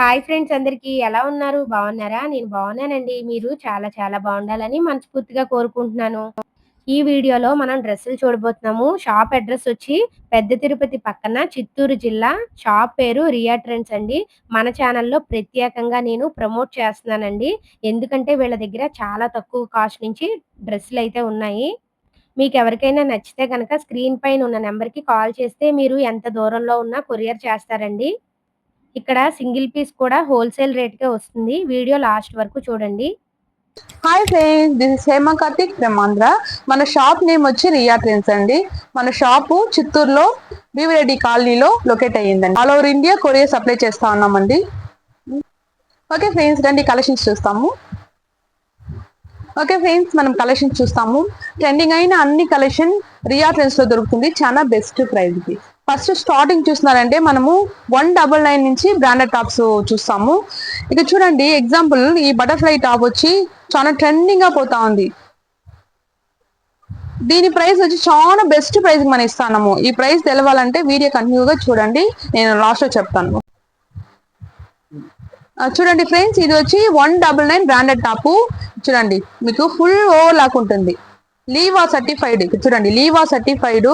Hi friends అందరికీ ఎలా ఉన్నారు? బాగున్నారా? నేను బాగున్నానండి. మీరు చాలా చాలా బాగుండాలని మనస్ఫూర్తిగా కోరుకుంటున్నాను. ఈ వీడియోలో మనం డ్రెస్సులు చూడబోతున్నాము. షాప్ అడ్రెస్ వచ్చి పెద్ద తిరుపతి పక్కన చిత్తూరు జిల్లా. షాప్ పేరు రియా ట్రెండ్స్ అండి. మన ఛానల్‌లో ప్రత్యేకంగా నేను ప్రమోట్ చేస్తున్నానండి. ఎందుకంటే వీళ్ళ దగ్గర చాలా తక్కువ కాస్ట్ నుంచి డ్రెస్సులైతే ఉన్నాయి. మీకెవరికైనా నచ్చితే గనక స్క్రీన్ పైన ఉన్న నంబర్‌కి కాల్ చేస్తే మీరు ఎంత దూరంలో ఉన్నా కొరియర్ చేస్తారండి. ఇక్కడ సింగిల్ పీస్ కూడా హోల్‌సేల్ రేట్‌కే వస్తుంది. వీడియో లాస్ట్ వరకు చూడండి. Hi friends, this is Hema Karthik from Andhra. మన షాప్ నేమ్ వచ్చి రియా ట్రెండ్స్ అండి. మన షాపు చిత్తూరులో బీవిరెడ్డి కాలనీలో లొకేట్ అయ్యిందండి. All over India courier supply చేస్తా ఉన్నామండి. ఓకే ఫ్రెండ్స్, రండి కలెక్షన్స్ చూస్తాము. ఓకే ఫ్రెండ్స్, మనం కలెక్షన్స్ చూస్తాము. ట్రెండింగ్ అయిన అన్ని కలెక్షన్ రియా ట్రెండ్స్ లో దొరుకుతుంది, చాలా బెస్ట్ ప్రైస్ కి. ఫస్ట్ స్టార్టింగ్ చూస్తున్నారంటే మనము 199 నుంచి బ్రాండెడ్ టాప్స్ చూస్తాము. ఇక చూడండి, ఎగ్జాంపుల్ ఈ బటర్ఫ్లై టాప్ వచ్చి చాలా ట్రెండింగ్ గా పోతా ఉంది. దీని ప్రైస్ వచ్చి చాలా బెస్ట్ ప్రైస్ మనం ఇస్తాము. ఈ ప్రైస్ తెలవాలంటే వీడియో కంటిన్యూగా చూడండి, నేను లాస్ట్ లో చెప్తాను. చూడండి ఫ్రెండ్స్, ఇది వచ్చి 199 బ్రాండెడ్ టాప్. చూడండి, మీకు ఫుల్ ఓవర్ లాక్ ఉంటుంది. లీవా సర్టిఫైడ్. చూడండి, లీవా సర్టిఫైడ్,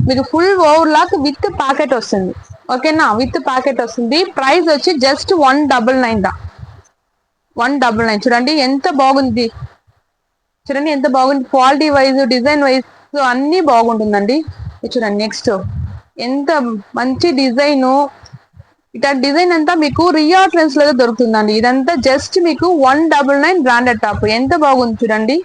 మీకు full over lock with packet వస్తుంది. ఓకేనా, విత్ ప్యాకెట్ వస్తుంది. ప్రైస్ వచ్చి జస్ట్ 199 దా. 199. చూడండి ఎంత బాగుంది, చూడండి ఎంత బాగుంది. క్వాలిటీ వైజ్, డిజైన్ వైజ్ అన్ని బాగుంటుందండి. చూడండి నెక్స్ట్ ఎంత మంచి డిజైన్. ఇట్లా డిజైన్ అంతా మీకు రియా ట్రెండ్స్ లో దొరుకుతుందండి. ఇదంతా జస్ట్ మీకు 199 బ్రాండెడ్ టాప్. ఎంత బాగుంది చూడండి.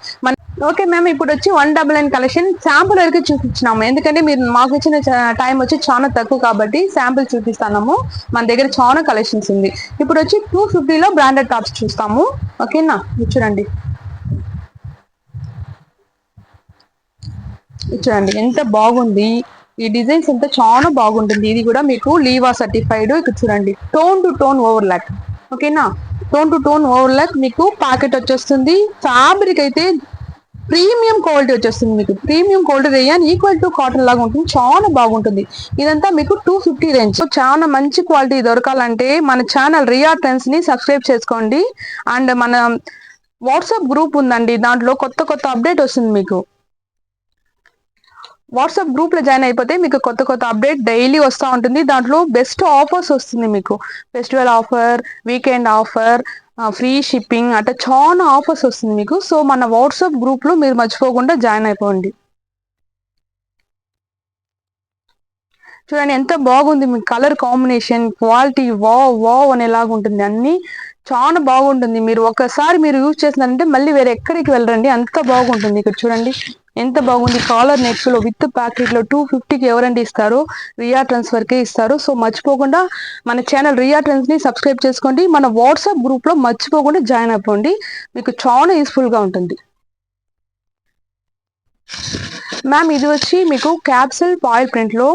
ఓకే మ్యామ్, ఇప్పుడు వచ్చి 199 కలెక్షన్ శాంపుల్ వరకు చూపించినాము. ఎందుకంటే మీరు మాకు ఇచ్చిన టైం వచ్చి చాలా తక్కువ కాబట్టి శాంపుల్ చూపిస్తాము. మన దగ్గర చాలా కలెక్షన్స్ ఉంది. ఇప్పుడు వచ్చి 250లో బ్రాండెడ్ టాప్స్ చూస్తాము. ఓకేనా, చూడండి చూడండి ఎంత బాగుంది. ఈ డిజైన్స్ అంతా చాలా బాగుంటుంది. ఇది కూడా మీకు లీవా సర్టిఫైడ్. ఇక్కడ చూడండి, tone to tone overlock. ఓకేనా, tone to tone overlock మీకు ప్యాకెట్ వచ్చేస్తుంది. ఫ్యాబ్రిక్ అయితే ప్రీమియం క్వాలిటీ వచ్చేస్తుంది. మీకు premium quality rayon equal to cotton లాగా ఉంటుంది, చాలా బాగుంటుంది. ఇదంతా మీకు 250 రేంజ్. చాలా మంచి క్వాలిటీ దొరకాలంటే మన ఛానల్ రియా ట్రెండ్స్ ని సబ్స్క్రైబ్ చేసుకోండి. అండ్ మన వాట్సాప్ గ్రూప్ ఉందండి, దాంట్లో కొత్త కొత్త అప్డేట్ వస్తుంది. మీకు వాట్సాప్ గ్రూప్ లో జాయిన్ అయిపోతే మీకు కొత్త కొత్త అప్డేట్ డైలీ వస్తూ ఉంటుంది. దాంట్లో బెస్ట్ ఆఫర్స్ వస్తుంది. మీకు festival offer, weekend offer, free shipping అట్లా చాలా ఆఫర్స్ వస్తుంది మీకు. సో మన వాట్సాప్ గ్రూప్ లో మీరు మర్చిపోకుండా జాయిన్ అయిపోండి. చూడండి ఎంత బాగుంది. మీకు colour combination, quality wow wow అనేలాగా ఉంటుంది. అన్ని చాలా బాగుంటుంది. మీరు ఒకసారి మీరు యూజ్ చేసినారంటే మళ్ళీ వేరే ఎక్కడికి వెళ్ళరండి, అంత బాగుంటుంది. ఇక్కడ చూడండి ఎంత బాగుంది. కాలర్ నెక్స్ లో విత్ ప్యాకెట్ లో 250కి ఎవరండి ఇస్తారు? రియా ట్రెండ్స్ వరకే ఇస్తారు. సో మర్చిపోకుండా మన ఛానల్ రియా ట్రెండ్స్ ని సబ్స్క్రైబ్ చేసుకోండి. మన వాట్సాప్ గ్రూప్ లో మర్చిపోకుండా జాయిన్ అయిపోండి, మీకు చాలా యూస్ఫుల్ గా ఉంటుంది. మ్యామ్, ఇది వచ్చి మీకు క్యాప్సిల్ ఫాయిల్ ప్రింట్ లో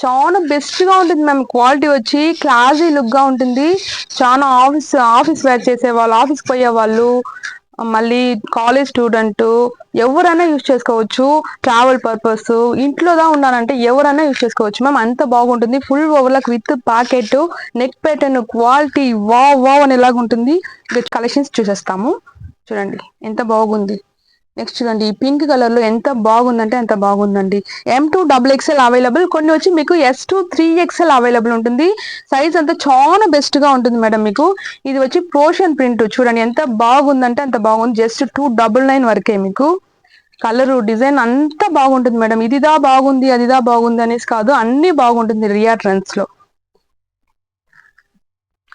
చాలా బెస్ట్ గా ఉంటుంది మ్యామ్. క్వాలిటీ వచ్చి క్లాసీ లుక్ గా ఉంటుంది. చాలా ఆఫీస్ వేర్ చేసే వాళ్ళు, ఆఫీస్కి పోయే వాళ్ళు, మళ్ళీ కాలేజ్ స్టూడెంట్ ఎవరైనా యూజ్ చేసుకోవచ్చు. ట్రావెల్ పర్పస్, ఇంట్లోదా ఉన్నారంటే ఎవరైనా యూజ్ చేసుకోవచ్చు మ్యామ్. అంత బాగుంటుంది. Full overlock with packet, neck pattern, quality wow wow అనేలాగా ఉంటుంది. కలెక్షన్స్ చూసేస్తాము. చూడండి ఎంత బాగుంది. నెక్స్ట్ చూడండి, ఈ పింక్ కలర్ లో ఎంత బాగుందంటే అంత బాగుందండి. M2XXL అవైలబుల్, కొన్ని వచ్చి మీకు S2 3XL అవైలబుల్ ఉంటుంది. సైజ్ అంతా చాలా బెస్ట్ గా ఉంటుంది మేడం. మీకు ఇది వచ్చి పోర్షన్ ప్రింట్. చూడండి ఎంత బాగుందంటే అంత బాగుంది. జస్ట్ 299 వరకే. మీకు కలరు, డిజైన్ అంతా బాగుంటుంది మేడం. ఇదిదా బాగుంది, అదిదా బాగుంది అనేసి కాదు, అన్ని బాగుంటుంది రియా ట్రెండ్స్ లో.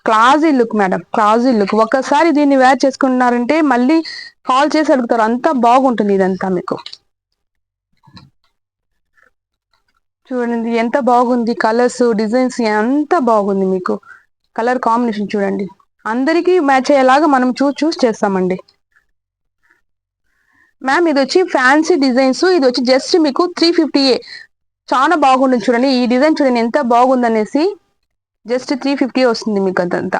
క్లాజీ లుక్ మేడం, క్లాజీ లుక్. ఒక్కసారి దీన్ని వేర్ చేసుకున్నారంటే మళ్ళీ కాల్ చేసి అడుగుతారు, అంతా బాగుంటుంది ఇదంతా మీకు. చూడండి ఎంత బాగుంది. కలర్స్, డిజైన్స్ ఎంత బాగుంది. మీకు కలర్ కాంబినేషన్ చూడండి, అందరికీ మ్యాచ్ అయ్యేలాగా మనం చూస్ చేస్తామండి. మ్యామ్, ఇది వచ్చి ఫ్యాన్సీ డిజైన్స్. ఇది వచ్చి జస్ట్ మీకు 350. చాలా బాగుంటుంది. చూడండి ఈ డిజైన్ చూడండి ఎంత బాగుంది అనేసి. జస్ట్ 350 వస్తుంది మీకు. అదంతా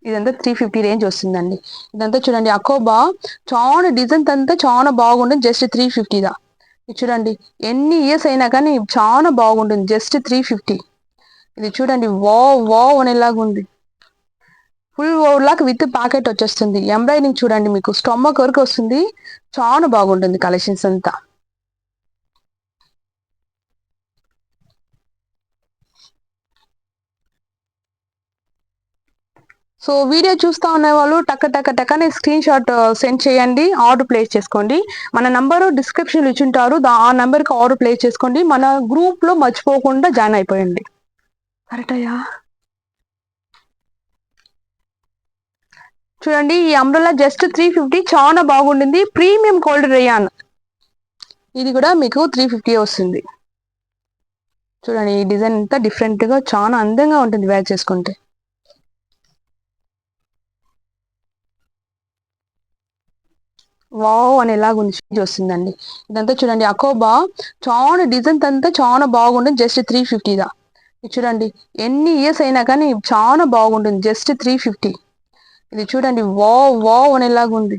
ఇదంతా 350 రేంజ్ వస్తుందండి. ఇదంతా చూడండి అకోబా, చాలా డిజైన్ అంతా చాలా బాగుంటుంది. జస్ట్ 350 దా. చూడండి ఎన్ని ఇయర్స్ అయినా కానీ చాలా బాగుంటుంది. జస్ట్ 350. ఇది చూడండి వావ్ వావ్ అనేలాగా ఉంది. ఫుల్ ఓవర్లాక్ విత్ ప్యాకెట్ వచ్చేస్తుంది. ఎంబ్రాయిడింగ్ చూడండి, మీకు స్టమక్ వరకు వస్తుంది. చాలా బాగుంటుంది కలెక్షన్స్ అంతా. సో వీడియో చూస్తా ఉన్న వాళ్ళు టక్క స్క్రీన్ షాట్ సెండ్ చేయండి, ఆర్డర్ ప్లేస్ చేసుకోండి. మన నంబరు డిస్క్రిప్షన్ ఇచ్చుంటారు, ఆ నెంబర్కి ఆర్డర్ ప్లేస్ చేసుకోండి. మన గ్రూప్లో మర్చిపోకుండా జాయిన్ అయిపోయండి. కరెక్ట్ అయ్యా. చూడండి, ఈ అంబ్రెల్లా జస్ట్ 350, చాలా బాగుంటుంది. ప్రీమియం క్వాలిటీ రేయాన్, ఇది కూడా మీకు 350 వస్తుంది. చూడండి, ఈ డిజైన్ అంతా డిఫరెంట్గా చాలా అందంగా ఉంటుంది వేర్ చేసుకుంటే. వావ్ అని ఎలాగుంది వస్తుందండి. ఇదంతా చూడండి, అకోబా చాలా డిజైన్ అంతా చాలా బాగుంటుంది. జస్ట్ 350దా. ఇది చూడండి, ఎన్ని ఇయర్స్ అయినా కానీ చాలా బాగుంటుంది. జస్ట్ 350. ఇది చూడండి, వావ్ వావ్ అని ఎలాగుంది.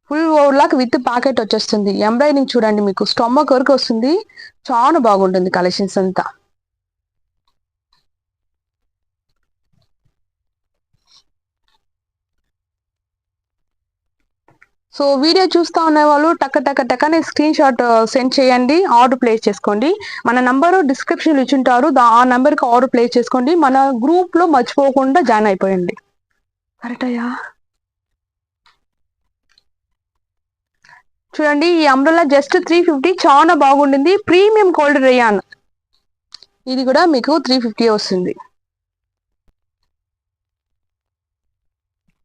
ఫుల్ ఓవర్లాక్ విత్ ప్యాకెట్ వచ్చేస్తుంది. ఎంబ్రాయిడింగ్ చూడండి, మీకు స్టమక్ వరకు వస్తుంది. చాలా బాగుంటుంది కలెక్షన్స్ అంతా. సో వీడియో చూస్తా ఉన్న వాళ్ళు టక్కనే స్క్రీన్ షాట్ సెండ్ చేయండి, ఆర్డర్ ప్లేస్ చేసుకోండి. మన నంబరు డిస్క్రిప్షన్ ఇచ్చుంటారు, ఆ నెంబర్కి ఆర్డర్ ప్లేస్ చేసుకోండి. మన గ్రూప్లో మర్చిపోకుండా జాయిన్ అయిపోయండి. కరెక్ట్ అయ్యా. చూడండి, ఈ అంబ్రెల్లా జస్ట్ 350, చాలా బాగుంటుంది. ప్రీమియం క్వాలిటీ రేయాన్, ఇది కూడా మీకు 350 వస్తుంది.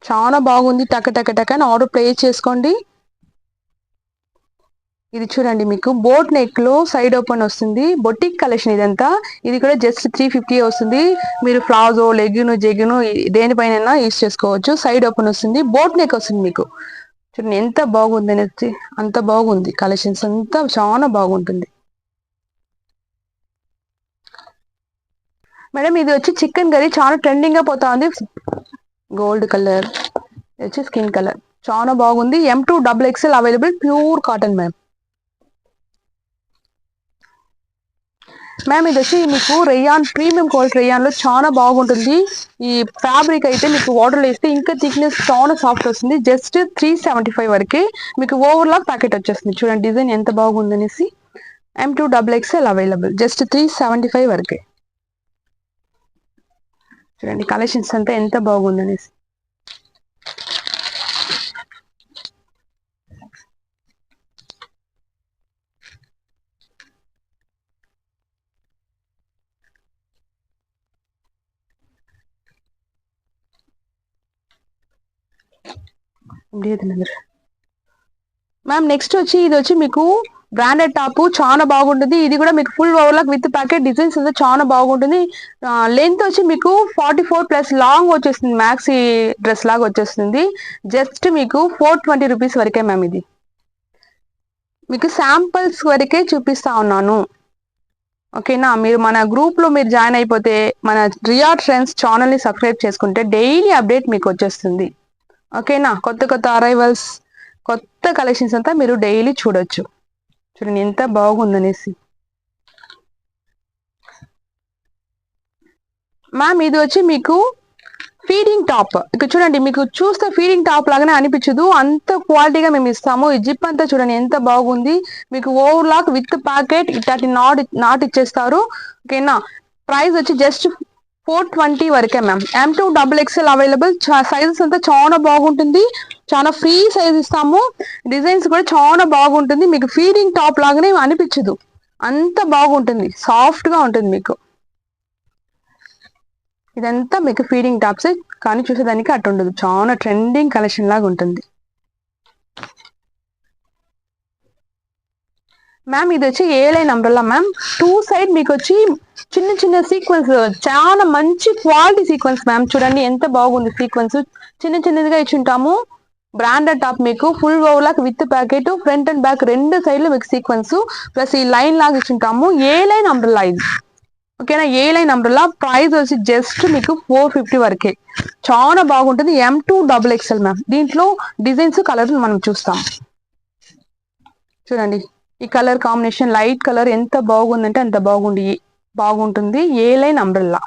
చాలా బాగుంది. టక్క అని ఆర్డర్ ప్లేస్ చేసుకోండి. ఇది చూడండి, మీకు బోట్ నెక్ లో సైడ్ ఓపెన్ వస్తుంది. బొటిక్ కలెక్షన్ ఇదంతా. ఇది కూడా జస్ట్ 350 వస్తుంది. మీరు ప్లాజో, లెగ్గిన్, జెగిన్ దేనిపైన యూస్ చేసుకోవచ్చు. సైడ్ ఓపెన్ వస్తుంది, బోట్ నెక్ వస్తుంది. మీకు చూడండి ఎంత బాగుంది అనేది, అంత బాగుంది కలెక్షన్స్ అంతా, చాలా బాగుంటుంది. మేడం ఇది వచ్చి చికెన్ కర్రీ, చాలా ట్రెండింగ్ గా పోతా ఉంది. గోల్డ్ కలర్ వచ్చి స్కిన్ కలర్, చాలా బాగుంది. M2XXL available, pure cotton ma'am. Ma'am ఇది వచ్చి మీకు రేయాన్, ప్రీమియం క్వాలిటీ రేయాన్ లో చాలా బాగుంటుంది. ఈ ఫ్యాబ్రిక్ అయితే మీకు వాటర్ వేస్తే ఇంకా థిక్నెస్ చాలా సాఫ్ట్ వస్తుంది. జస్ట్ 375 వరకే మీకు ఓవర్లాక్ ప్యాకెట్ వచ్చేస్తుంది. చూడండి డిజైన్ ఎంత బాగుంది అనేసి. M2XXL అవైలబుల్, జస్ట్ 375 వరకే. చూడండి కలెక్షన్స్ అంతా ఎంత బాగుంది అనేసి. మ్యామ్ నెక్స్ట్ వచ్చి ఇది వచ్చి మీకు బ్రాండెడ్ టాప్, చాలా బాగుంటుంది. ఇది కూడా మీకు full overlock with packet, designs అంతా చాలా బాగుంటుంది. లెంత్ వచ్చి మీకు 44+ లాంగ్ వచ్చేస్తుంది. మ్యాక్సీ డ్రెస్ లాగా వచ్చేస్తుంది. జస్ట్ మీకు 420 రూపీస్ వరకే మ్యామ్. ఇది మీకు శాంపుల్స్ వరకే చూపిస్తా ఉన్నాను, ఓకేనా. మీరు మన గ్రూప్ లో మీరు జాయిన్ అయిపోతే, మన రియా ట్రెండ్స్ ఛానల్ ని సబ్స్క్రైబ్ చేసుకుంటే డైలీ అప్డేట్ మీకు వచ్చేస్తుంది, ఓకేనా. కొత్త అరైవల్స్, కొత్త కలెక్షన్స్ అంతా మీరు డైలీ చూడొచ్చు. చూడండి ఎంత బాగుందనేసి. మ్యామ్ ఇది వచ్చి మీకు ఫీడింగ్ టాప్. ఇక్కడ చూడండి, మీకు చూస్తే ఫీడింగ్ టాప్ లాగానే అనిపించదు, అంత క్వాలిటీగా మేము ఇస్తాము. ఈ జిప్ అంతా చూడండి ఎంత బాగుంది. మీకు ఓవర్లాక్ విత్ ప్యాకెట్ ఇట్లాంటి నాట్ ఇచ్చేస్తారు, ఓకేనా. ప్రైస్ వచ్చి జస్ట్ 420 వరకే మ్యామ్. M2XXL available. సైజెస్ అంతా చాలా బాగుంటుంది. చాలా ఫ్రీ సైజ్ ఇస్తాము. డిజైన్స్ కూడా చాలా బాగుంటుంది. మీకు ఫీడింగ్ టాప్ లాగానే అనిపించదు, అంత బాగుంటుంది. సాఫ్ట్ గా ఉంటుంది మీకు. ఇదంతా మీకు ఫీడింగ్ టాప్స్, కానీ చూసేదానికి అటు ఉండదు. చాలా ట్రెండింగ్ కలెక్షన్ లాగా ఉంటుంది. మ్యామ్ ఇది వచ్చి ఏ లైన్ అంబ్రెల్లా మ్యామ్. 2 సైడ్ మీకు వచ్చి చిన్న సీక్వెన్స్, చాలా మంచి క్వాలిటీ సీక్వెన్స్ మ్యామ్. చూడండి ఎంత బాగుంది సీక్వెన్స్, చిన్నదిగా ఇచ్చుంటాము. బ్రాండెడ్ టాప్, మీకు full overlock with packet, front and back రెండు సైడ్లు మీకు సీక్వెన్స్, ప్లస్ ఈ లైన్ లాగా ఇచ్చుంటాము. ఏ లైన్ అంబ్రెల్లా ఇది, ఓకేనా. ఏ లైన్ అంబ్రెల్లా. ప్రైస్ వచ్చి జస్ట్ మీకు 450 వరకే. చాలా బాగుంటుంది. M2XXL ma'am. దీంట్లో డిజైన్స్, కలర్స్ మనం చూస్తాం. చూడండి ఈ కలర్ కాంబినేషన్, లైట్ కలర్ ఎంత బాగుందంటే అంత బాగుంటుంది. A line umbrella.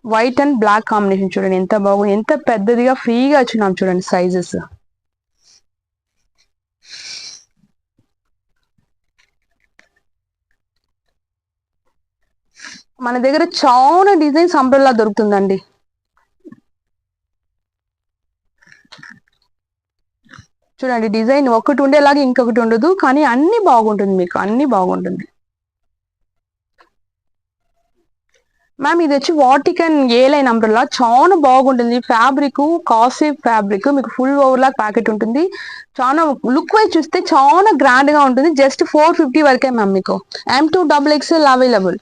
White and black combination చూడండి ఎంత బాగుంది, ఎంత పెద్దదిగా ఫ్రీగా వచ్చినాం చూడండి సైజెస్. మన దగ్గర చాలా డిజైన్స్ అంబ్రెల్లా దొరుకుతుందండి. చూడండి డిజైన్ ఒకటి ఉండేలాగా ఇంకొకటి ఉండదు, కానీ అన్ని బాగుంటుంది, మీకు అన్ని బాగుంటుంది. మ్యామ్ ఇది వచ్చి వాటికన్ ఏ లైన్ అంబ్రెల్లా చాలా బాగుంటుంది. ఫ్యాబ్రిక్ కాస్ట్లీ ఫ్యాబ్రిక్, మీకు ఫుల్ ఓవర్లాక్ ప్యాకెట్ ఉంటుంది. చాలా లుక్ వైజ్ చూస్తే చాలా గ్రాండ్ గా ఉంటుంది. జస్ట్ 450 వరకే మ్యామ్. మీకు M2XXL అవైలబుల్.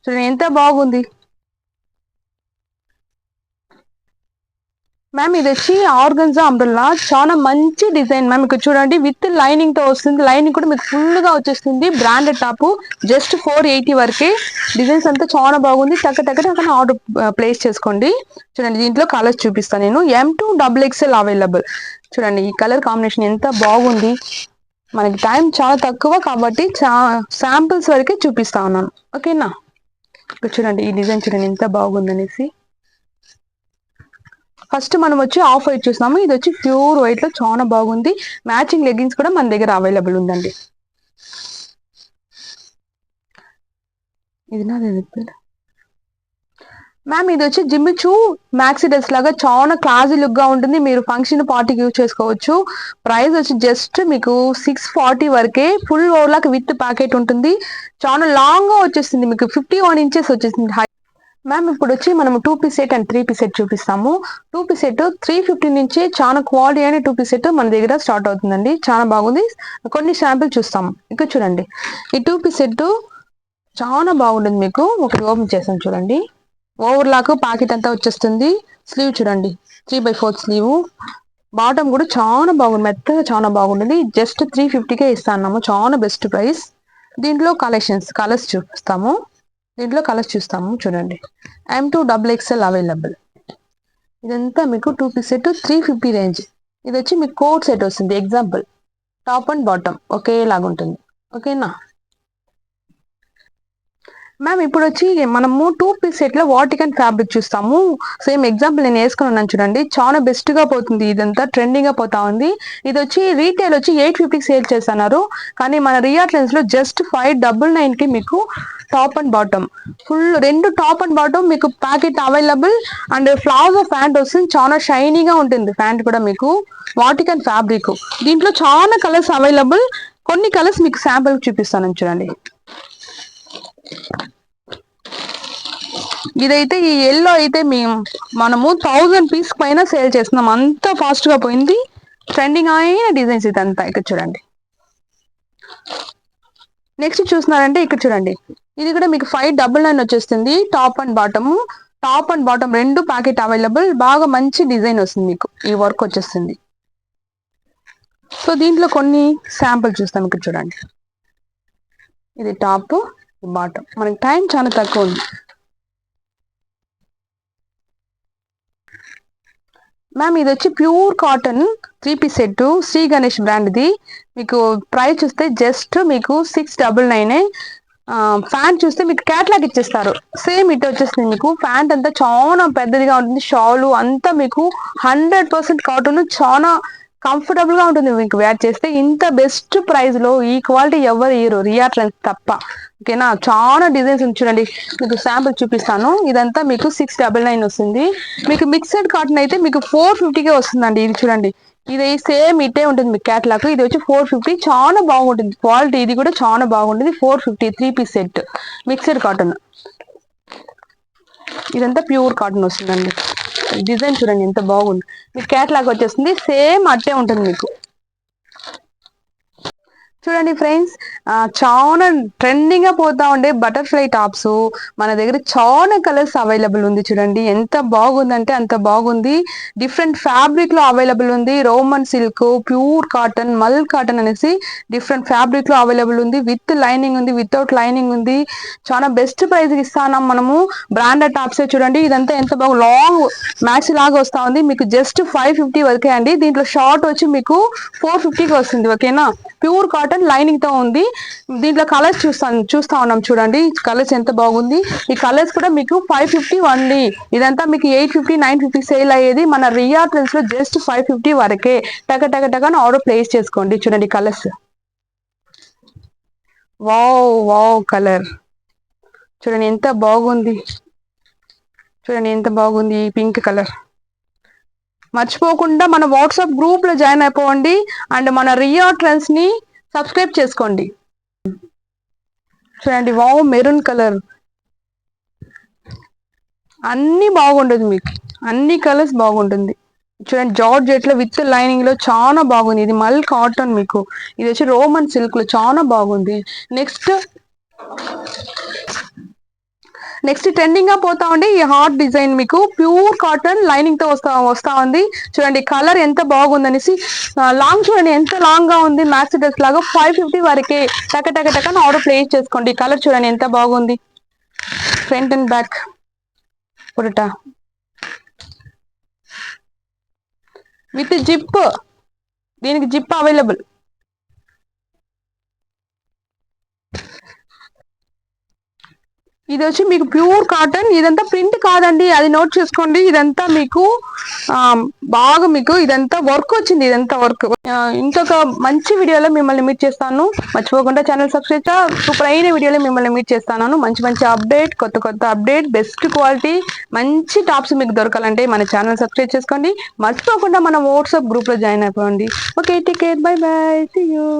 చూడండి ఎంత బాగుంది మ్యామ్. ఇది వచ్చి ఆర్గన్జా అంబ్రెల్లా, చాలా మంచి డిజైన్ మ్యామ్. ఇక్కడ చూడండి విత్ లైనింగ్ తో వస్తుంది. లైనింగ్ కూడా మీకు ఫుల్ గా వచ్చేస్తుంది. బ్రాండెడ్ టాప్, జస్ట్ 480 వరకే. డిజైన్స్ అంతా చాలా బాగుంది. టక్క ఆర్డర్ ప్లేస్ చేసుకోండి. చూడండి దీంట్లో కలర్స్ చూపిస్తాను నేను. M2XXL available. చూడండి ఈ కలర్ కాంబినేషన్ ఎంత బాగుంది. మనకి టైం చాలా తక్కువ కాబట్టి శాంపిల్స్ వరకే చూపిస్తా ఉన్నాను, ఓకేనా. ఇక్కడ చూడండి ఈ డిజైన్ చూడండి ఎంత బాగుంది అనేసి. ఫస్ట్ మనం వచ్చి ఆఫ్ వైట్ చూస్తాము. ఇది వచ్చి ప్యూర్ వైట్ లో చాలా బాగుంది. మ్యాచింగ్ లెగ్గిన్స్ కూడా మన దగ్గర అవైలబుల్ ఉందండి. ఇది నాది మ్యామ్. ఇది వచ్చి జిమ్మిచూ మ్యాక్సీ డ్రెస్ లాగా చాలా క్లాసీ లుక్ గా ఉంటుంది. మీరు ఫంక్షన్ పార్టీకి యూజ్ చేసుకోవచ్చు. ప్రైస్ వచ్చి జస్ట్ మీకు 640 వరకే. ఫుల్ ఓవర్లాక్ విత్ ప్యాకెట్ ఉంటుంది. చాలా లాంగ్ గా వచ్చేస్తుంది, మీకు 51 ఇంచెస్ వచ్చేసింది హైట్. మ్యామ్ ఇప్పుడు వచ్చి మనం 2 piece set and 3 piece set చూపిస్తాము. 2 పీస్ సెట్ 350 నుంచి చాలా క్వాలిటీ అయిన 2 పీస్ సెట్ మన దగ్గర స్టార్ట్ అవుతుందండి. చాలా బాగుంది. కొన్ని శాంపిల్ చూస్తాము. ఇక్కడ చూడండి ఈ 2 పీస్ సెట్ చాలా బాగుంటుంది. మీకు ఒకటి ఓపెన్ చేస్తాం చూడండి. ఓవర్లాక్ ప్యాకెట్ అంతా వచ్చేస్తుంది. స్లీవ్ చూడండి 3/4 స్లీవ్. బాటమ్ కూడా చాలా బాగుంది, మెత్తగా చాలా బాగుంటుంది. జస్ట్ 350కే ఇస్తాము. చాలా బెస్ట్ ప్రైస్. దీంట్లో కలర్స్ చూపిస్తాము. చూడండి. M2XXL available. ఇదంతా మీకు 2 పీస్ సెట్ 350 రేంజ్. ఇది వచ్చి మీకు కోట్ సెట్ వస్తుంది. ఎగ్జాంపుల్ టాప్ అండ్ బాటమ్ ఒకేలాగా ఉంటుంది, ఓకేనా మ్యామ్. ఇప్పుడు వచ్చి మనము 2 పీస్ సెట్ లో వాటికన్ ఫ్యాబ్రిక్ చూస్తాము. సేమ్ ఎగ్జాంపుల్ నేను వేసుకుని ఉన్నాను చూడండి. చాలా బెస్ట్ గా పోతుంది. ఇదంతా ట్రెండింగ్ గా పోతా ఉంది. ఇది వచ్చి రీటైల్ వచ్చి 850 సేల్ చేస్తున్నారు. కానీ మన రియాట్లెన్స్ లో జస్ట్ 599 కి మీకు top and bottom full 2 top and bottom మీకు packet available. And palazzo pant వస్తుంది. చాలా షైనీగా ఉంటుంది ప్యాంట్ కూడా. మీకు వాటికన్ ఫ్యాబ్రిక్. దీంట్లో చాలా కలర్స్ అవైలబుల్. కొన్ని కలర్స్ మీకు శాంపుల్ చూపిస్తాను చూడండి. ఇదైతే ఈ ఎల్లో అయితే మనము 1000 పీస్ పైన సేల్ చేస్తున్నాం. అంత ఫాస్ట్ గా పోయింది. ట్రెండింగ్ అయిన డిజైన్స్ ఇదంతా. ఇక్కడ చూడండి. నెక్స్ట్ చూస్తున్నారంటే ఇక్కడ చూడండి. ఇది కూడా మీకు 599 వచ్చేస్తుంది. Top and bottom 2 packet available. బాగా మంచి డిజైన్ వస్తుంది మీకు. ఈ వర్క్ వచ్చేస్తుంది. సో దీంట్లో కొన్ని శాంపుల్ చూస్తాం. ఇక్కడ చూడండి. ఇది టాప్, బాటమ్. మనకి టైం చాలా తక్కువ ఉంది మ్యామ్. ఇది వచ్చి pure cotton 3 piece set Shri Ganesh బ్రాండ్ది. మీకు ప్రైస్ చూస్తే జస్ట్ మీకు 699. ఫ్యాంట్ చూస్తే మీకు క్యాట్లాగ్ ఇచ్చేస్తారు. సేమ్ ఇట్ వచ్చేస్తుంది. మీకు ఫ్యాంట్ అంతా చాలా పెద్దదిగా ఉంటుంది. షాలు అంతా మీకు 100% కాటన్. చాలా కంఫర్టబుల్ గా ఉంటుంది మీకు వేర్ చేస్తే. ఇంత బెస్ట్ ప్రైస్ లో ఈ క్వాలిటీ ఎవరు ఇయ్యరు, రియా ట్రెండ్స్ తప్ప, ఓకేనా. చాలా డిజైన్స్ చూడండి. మీకు శాంపుల్ చూపిస్తాను. ఇదంతా మీకు 699 వస్తుంది. మీకు మిక్స్డ్ కాటన్ అయితే మీకు 450కే వస్తుందండి. ఇది చూడండి. ఇది సేమ్ ఇట్టే ఉంటుంది మీకు క్యాట్లాగ్. ఇది వచ్చి 450. చాలా బాగుంటుంది క్వాలిటీ. ఇది కూడా చాలా బాగుంటుంది. 450 3 పీస్ సెట్ మిక్స్డ్ కాటన్. ఇదంతా ప్యూర్ కాటన్ వస్తుందండి. డిజైన్ చూడండి ఎంత బాగుంది. మీకు క్యాట్లాగ్ వచ్చేస్తుంది. సేమ్ అట్టే ఉంటుంది మీకు. చూడండి ఫ్రెండ్స్, చాలా ట్రెండింగ్ గా పోతా ఉండే బటర్ఫ్లై టాప్స్ మన దగ్గర చాలా కలర్స్ అవైలబుల్ ఉంది. చూడండి ఎంత బాగుందంటే అంత బాగుంది. డిఫరెంట్ ఫ్యాబ్రిక్ లో అవైలబుల్ ఉంది. రోమన్ సిల్క్, ప్యూర్ కాటన్, మల్ కాటన్ అనేసి డిఫరెంట్ ఫ్యాబ్రిక్ లో అవైలబుల్ ఉంది. విత్ లైనింగ్ ఉంది, వితౌట్ లైనింగ్ ఉంది. చాలా బెస్ట్ ప్రైస్ ఇస్తాం మనము. బ్రాండెడ్ టాప్స్ చూడండి. ఇదంతా ఎంత బాగా లాంగ్ మ్యాక్సీ లాగా వస్తా ఉంది. మీకు జస్ట్ 550 వరకే అండి. దీంట్లో షార్ట్ వచ్చి మీకు 450కి వస్తుంది, ఓకేనా. ప్యూర్ కాటన్ లైనింగ్ తో ఉంది. దీంట్లో కలర్స్ చూస్తా ఉన్నాం చూడండి, కలర్స్ ఎంత బాగుంది. ఈ కలర్స్ కూడా మీకు 550 ఓన్లీ. ఇదంతా మీకు 850 950 సేల్ అయ్యేది మన రియా ట్రెండ్స్ లో జస్ట్ 550 వరకే. టక టక టక ఆర్డర్ ప్లేస్ చేసుకోండి. చూడండి కలర్స్, వావ్ వావ్ కలర్ చూడండి ఎంత బాగుంది. చూడండి ఎంత బాగుంది ఈ పింక్ కలర్. మర్చిపోకుండా మన వాట్సాప్ గ్రూప్ లో జాయిన్ అయిపోండి అండ్ మన రియా ట్రెండ్స్ ని సబ్స్క్రైబ్ చేసుకోండి. చూడండి వావ్ మెరూన్ కలర్, అన్ని బాగుంటుంది మీకు, అన్ని కలర్స్ బాగుంటుంది. చూడండి జార్జెట్ లో విత్ లైనింగ్ లో చాలా బాగుంది. ఇది మల్ కాటన్, మీకు ఇది వచ్చి రోమన్ సిల్క్ లో చాలా బాగుంది. నెక్స్ట్ ట్రెండింగ్ గా పోతా ఉండి ఈ హార్ట్ డిజైన్ మీకు ప్యూర్ కాటన్ లైనింగ్ తో వస్తా ఉంది. చూడండి కలర్ ఎంత బాగుందనేసి. లాంగ్ చూడండి ఎంత లాంగ్ గా ఉంది, మ్యాక్సీ డ్రెస్ లాగా 550 వరకే. టక టక టక ఆర్డర్ ప్లేస్ చేసుకోండి. కలర్ చూడండి ఎంత బాగుంది, ఫ్రంట్ అండ్ బ్యాక్ పురట విత్ జిప్, దీనికి జిప్ అవైలబుల్. ఇది వచ్చి మీకు ప్యూర్ కాటన్, ఇదంతా ప్రింట్ కాదండి, అది నోట్ చేసుకోండి. ఇదంతా మీకు బాగా మీకు ఇదంతా వర్క్ వచ్చింది, ఇదంతా వర్క్. ఇంకొక మంచి వీడియోలో మిమ్మల్ని మీట్ చేస్తాను. మర్చిపోకుండా ఛానల్ సబ్స్క్రైబ్. సూపర్ అయిన వీడియోలో మిమ్మల్ని మీట్ చేస్తాను. మంచి మంచి అప్డేట్, కొత్త కొత్త అప్డేట్, బెస్ట్ క్వాలిటీ, మంచి టాప్స్ మీకు దొరకాలంటే మన ఛానల్ సబ్స్క్రైబ్ చేసుకోండి. మర్చిపోకుండా మన వాట్సాప్ గ్రూప్ లో జాయిన్ అయిపోండి. Okay, take care, bye bye, see you.